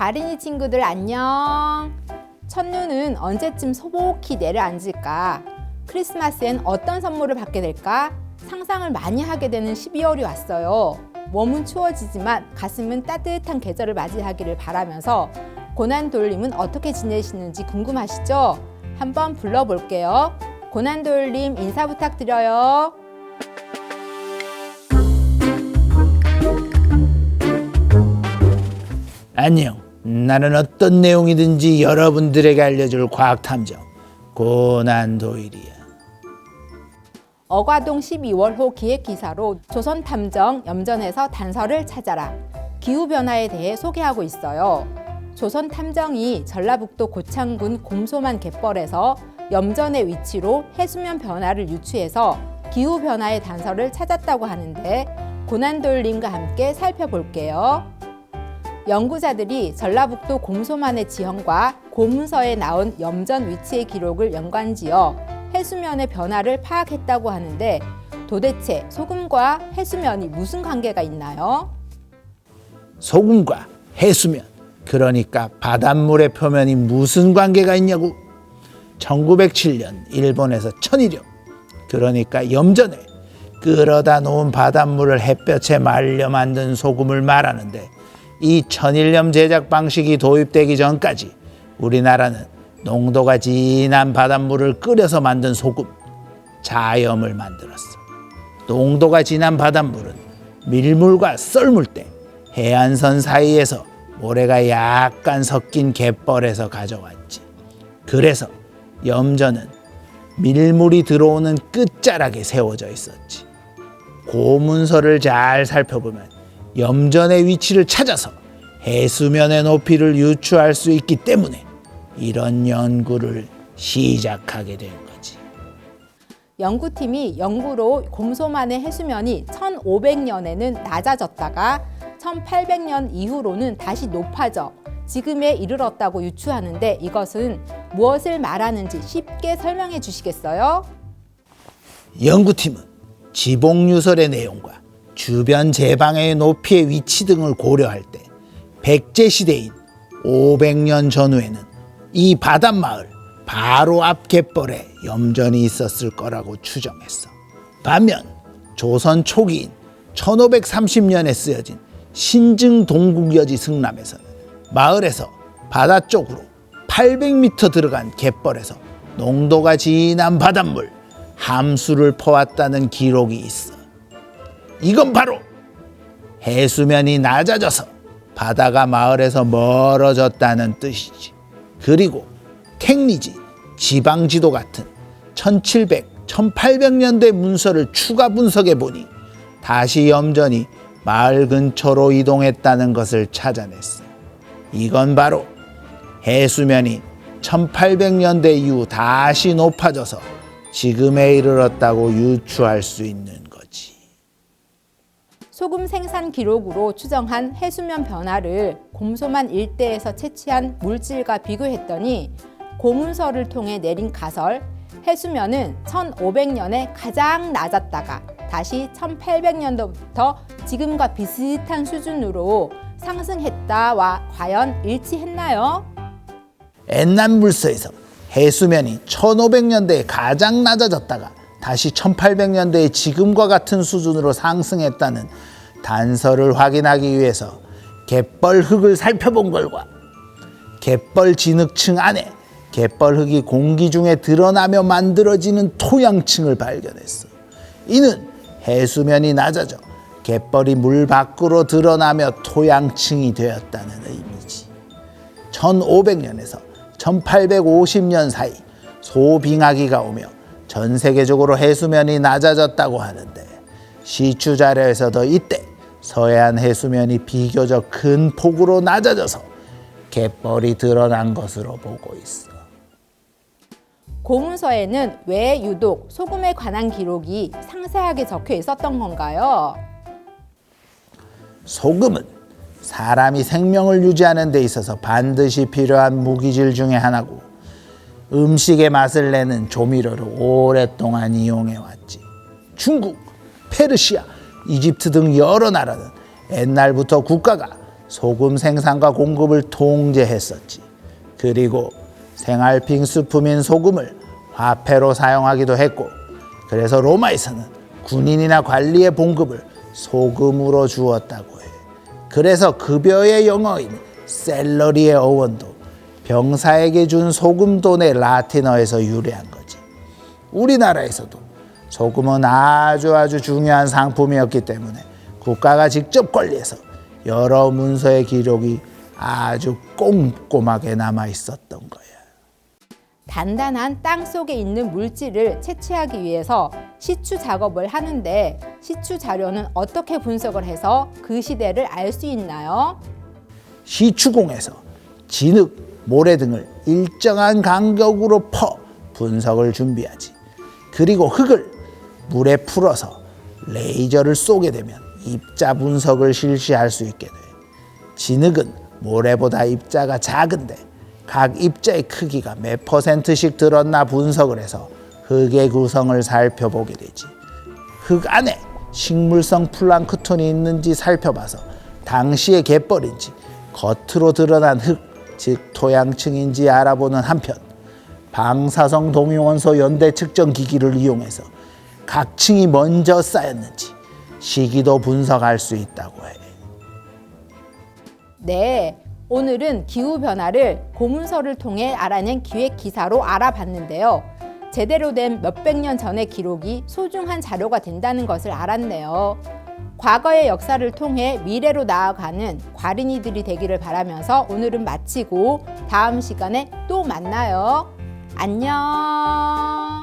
다린이 친구들 안녕. 첫눈은 언제쯤 소복히 내려앉을까? 크리스마스엔 어떤 선물을 받게 될까? 상상을 많이 하게 되는 12월이 왔어요. 몸은 추워지지만 가슴은 따뜻한 계절을 맞이하기를 바라면서 고난돌림은 어떻게 지내시는지 궁금하시죠? 한번 불러볼게요. 고난돌림 인사 부탁드려요. 안녕. 나는 어떤 내용이든지 여러분들에게 알려줄 과학탐정 고난도일이야. 어과동 12월호 기획기사로 조선탐정 염전에서 단서를 찾아라. 기후변화에 대해 소개하고 있어요. 조선탐정이 전라북도 고창군 곰소만 갯벌에서 염전의 위치로 해수면 변화를 유추해서 기후변화의 단서를 찾았다고 하는데 고난돌림과 함께 살펴볼게요. 연구자들이 전라북도 곰소만의 지형과 고문서에 나온 염전 위치의 기록을 연관지어 해수면의 변화를 파악했다고 하는데 도대체 소금과 해수면이 무슨 관계가 있나요? 소금과 해수면, 그러니까 바닷물의 표면이 무슨 관계가 있냐고? 1907년 일본에서 천일염, 그러니까 염전에 끌어다 놓은 바닷물을 햇볕에 말려 만든 소금을 말하는데, 이 천일염 제작 방식이 도입되기 전까지 우리나라는 농도가 진한 바닷물을 끓여서 만든 소금, 자염을 만들었어. 농도가 진한 바닷물은 밀물과 썰물 때 해안선 사이에서 모래가 약간 섞인 갯벌에서 가져왔지. 그래서 염전은 밀물이 들어오는 끝자락에 세워져 있었지. 고문서를 잘 살펴보면 염전의 위치를 찾아서 해수면의 높이를 유추할 수 있기 때문에 이런 연구를 시작하게 된 거지. 연구팀이 연구로 곰소만의 해수면이 1500년에는 낮아졌다가 1800년 이후로는 다시 높아져 지금에 이르렀다고 유추하는데 이것은 무엇을 말하는지 쉽게 설명해 주시겠어요? 연구팀은 지봉유설의 내용과 주변 제방의 높이의 위치 등을 고려할 때 백제시대인 500년 전후에는 이 바닷마을 바로 앞 갯벌에 염전이 있었을 거라고 추정했어. 반면 조선 초기인 1530년에 쓰여진 신증동국여지 승람에서는 마을에서 바다 쪽으로 800m 들어간 갯벌에서 농도가 진한 바닷물 함수를 퍼왔다는 기록이 있어. 이건 바로 해수면이 낮아져서 바다가 마을에서 멀어졌다는 뜻이지. 그리고 택리지, 지방지도 같은 1700, 1800년대 문서를 추가 분석해 보니 다시 염전이 마을 근처로 이동했다는 것을 찾아냈어. 이건 바로 해수면이 1800년대 이후 다시 높아져서 지금에 이르렀다고 유추할 수 있는 거지. 소금 생산 기록으로 추정한 해수면 변화를 곰소만 일대에서 채취한 물질과 비교했더니 고문서를 통해 내린 가설, 해수면은 1500년에 가장 낮았다가 다시 1800년도부터 지금과 비슷한 수준으로 상승했다와 과연 일치했나요? 옛날 물서에서 해수면이 1500년대에 가장 낮아졌다가 다시 1800년대에 지금과 같은 수준으로 상승했다는 단서를 확인하기 위해서 갯벌 흙을 살펴본 결과 갯벌 진흙층 안에 갯벌 흙이 공기 중에 드러나며 만들어지는 토양층을 발견했어. 이는 해수면이 낮아져 갯벌이 물 밖으로 드러나며 토양층이 되었다는 의미지. 1500년에서 1850년 사이 소빙하기가 오며 전 세계적으로 해수면이 낮아졌다고 하는데 시추 자료에서도 이때 서해안 해수면이 비교적 큰 폭으로 낮아져서 갯벌이 드러난 것으로 보고 있어. 고문서에는 왜 유독 소금에 관한 기록이 상세하게 적혀 있었던 건가요? 소금은 사람이 생명을 유지하는 데 있어서 반드시 필요한 무기질 중에 하나고 음식의 맛을 내는 조미료로 오랫동안 이용해왔지. 중국, 페르시아, 이집트 등 여러 나라는 옛날부터 국가가 소금 생산과 공급을 통제했었지. 그리고 생활 필수품인 소금을 화폐로 사용하기도 했고, 그래서 로마에서는 군인이나 관리의 봉급을 소금으로 주었다고 해. 그래서 급여의 영어인 셀러리의 어원도 병사에게 준 소금 돈의 라틴어에서 유래한 거지. 우리나라에서도 소금은 아주 중요한 상품이었기 때문에 국가가 직접 관리해서 여러 문서의 기록이 아주 꼼꼼하게 남아 있었던 거야. 단단한 땅 속에 있는 물질을 채취하기 위해서 시추 작업을 하는데 시추 자료는 어떻게 분석을 해서 그 시대를 알 수 있나요? 시추공에서 진흙, 모래 등을 일정한 간격으로 퍼 분석을 준비하지. 그리고 흙을 물에 풀어서 레이저를 쏘게 되면 입자 분석을 실시할 수 있게 돼. 진흙은 모래보다 입자가 작은데 각 입자의 크기가 몇 %씩 들었나 분석을 해서 흙의 구성을 살펴보게 되지. 흙 안에 식물성 플랑크톤이 있는지 살펴봐서 당시의 갯벌인지 겉으로 드러난 흙, 즉 토양층인지 알아보는 한편, 방사성 동위원소 연대 측정 기기를 이용해서 각 층이 먼저 쌓였는지 시기도 분석할 수 있다고 해. 네, 오늘은 기후변화를 고문서를 통해 알아낸 기획 기사로 알아봤는데요. 제대로 된 몇백 년 전의 기록이 소중한 자료가 된다는 것을 알았네요. 과거의 역사를 통해 미래로 나아가는 과린이들이 되기를 바라면서 오늘은 마치고 다음 시간에 또 만나요. 안녕.